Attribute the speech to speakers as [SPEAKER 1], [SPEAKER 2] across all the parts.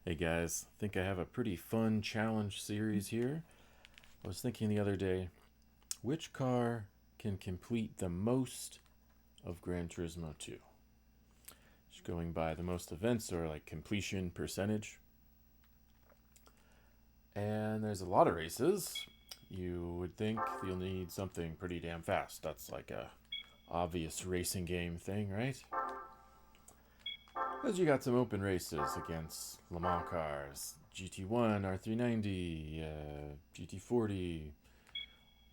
[SPEAKER 1] Hey guys, I think I have a pretty fun challenge series here. I was thinking the other day, which car can complete the most of Gran Turismo 2? Just going by the most events or like completion percentage. And there's a lot of races. You would think you'll need something pretty damn fast. That's like a obvious racing game thing, right? Because you got some open races against Le Mans cars, GT1, R390, GT40,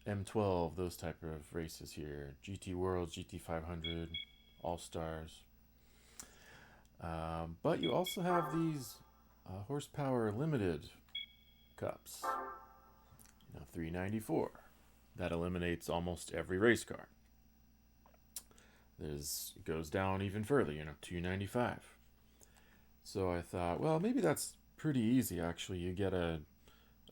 [SPEAKER 1] M12, those type of races here. GT Worlds, GT 500, All Stars. But you also have these horsepower limited cups. 394. That eliminates almost every race car. It goes down even further, 295. So I thought, well, maybe that's pretty easy actually. You get a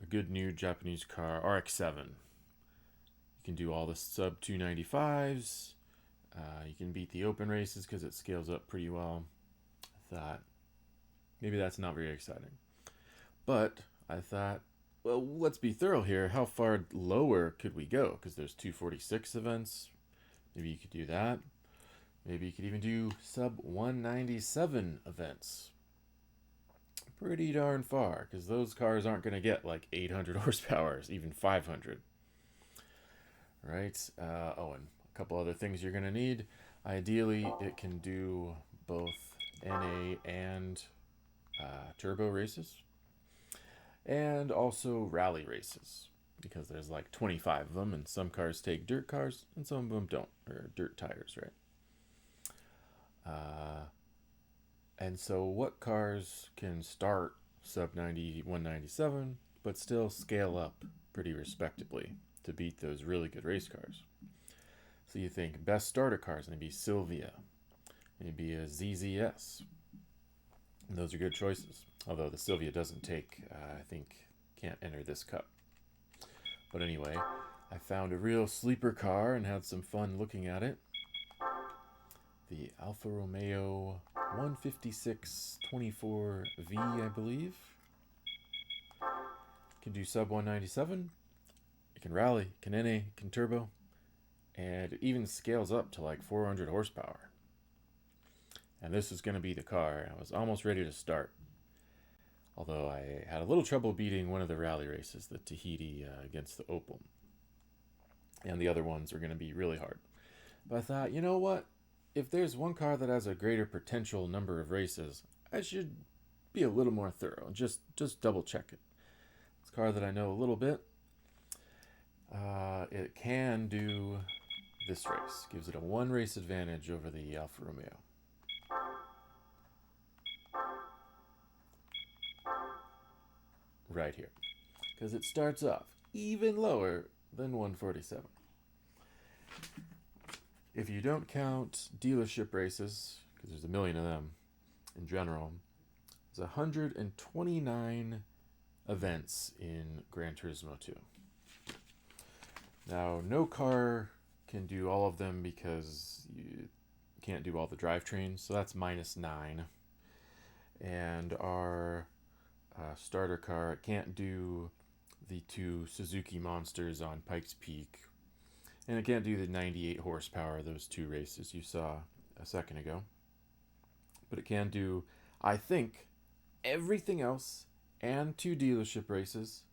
[SPEAKER 1] good new Japanese car, RX-7. You can do all the sub 295s. You can beat the open races because it scales up pretty well. I thought maybe that's not very exciting. But I thought, well, let's be thorough here. How far lower could we go? Because there's 246 events. Maybe you could do that. Maybe you could even do sub 197 events. Pretty darn far, because those cars aren't going to get like 800 horsepower, even 500. Right? And a couple other things you're going to need. Ideally, it can do both NA and turbo races, and also rally races, because there's like 25 of them, and some cars take dirt cars, and some of them don't, or dirt tires, right? And so, what cars can start sub 90, 197, but still scale up pretty respectably to beat those really good race cars? So you think best starter cars, maybe Sylvia, maybe a ZZS. And those are good choices. Although the Sylvia doesn't take, I think, can't enter this cup. But anyway, I found a real sleeper car and had some fun looking at it. The Alfa Romeo 156-24V, I believe. Can do sub 197. It can rally, can NA, can turbo, and it even scales up to like 400 horsepower. And this is going to be the car. I was almost ready to start. Although I had a little trouble beating one of the rally races, the Tahiti against the Opel. And the other ones are going to be really hard. But I thought, you know what? If there's one car that has a greater potential number of races, I should be a little more thorough. Just double check it. It's a car that I know a little bit. It can do this race. Gives it a one race advantage over the Alfa Romeo. Right here. Because it starts off even lower than 147. If you don't count dealership races, because there's a million of them in general, there's 129 events in Gran Turismo 2. Now, no car can do all of them because you can't do all the drivetrains, so that's -9. And our starter car can't do the two Suzuki Monsters on Pikes Peak, and it can't do the 98 horsepower, those two races you saw a second ago. But it can do, I think, everything else and two dealership races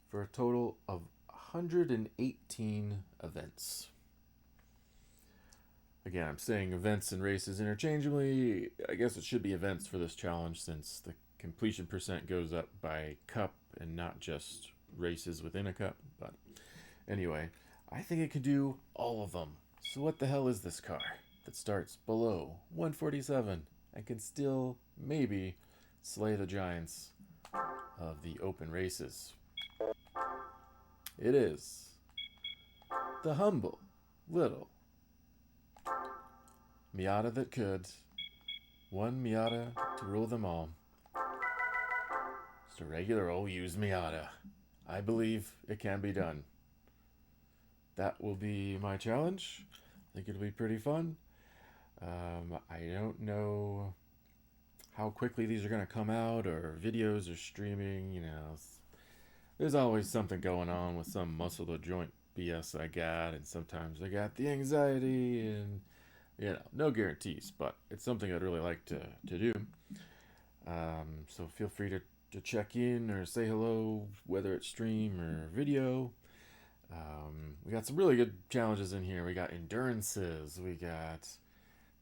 [SPEAKER 1] for a total of 118 events. Again, I'm saying events and races interchangeably. I guess it should be events for this challenge since the completion percent goes up by cup and not just races within a cup. But anyway, I think it could do all of them. So what the hell is this car that starts below 147 and can still maybe slay the giants of the open races? It is the humble little Miata that could. One Miata to rule them all. Just a regular old used Miata. I believe it can be done. That will be my challenge. I think it'll be pretty fun. I don't know how quickly these are going to come out or videos or streaming. There's always something going on with some muscle to joint BS I got, and sometimes I got the anxiety, and no guarantees, but it's something I'd really like to do. So feel free to check in or say hello, whether it's stream or video. We got some really good challenges in here. We got endurances, we got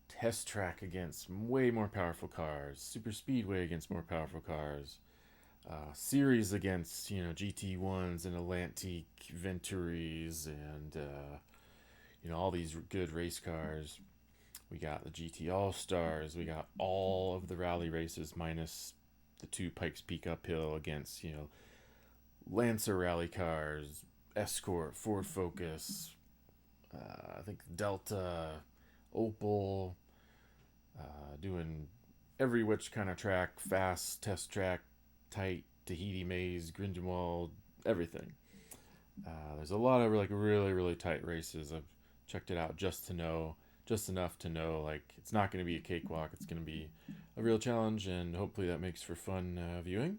[SPEAKER 1] test track against way more powerful cars, super speedway against more powerful cars, series against GT1s and Atlantic Venturis and all these good race cars. We got the GT All Stars. We got all of the rally races minus the two Pikes Peak uphill against Lancer rally cars, Escort, Ford Focus, I think Delta, Opel, doing every which kind of track, fast, test track, tight, Tahiti Maze, Grindelwald, everything. There's a lot of like really, really tight races. I've checked it out just enough to know like it's not going to be a cakewalk. It's going to be a real challenge, and hopefully that makes for fun viewing.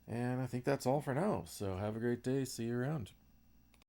[SPEAKER 1] And I think that's all for now. So have a great day. See you around.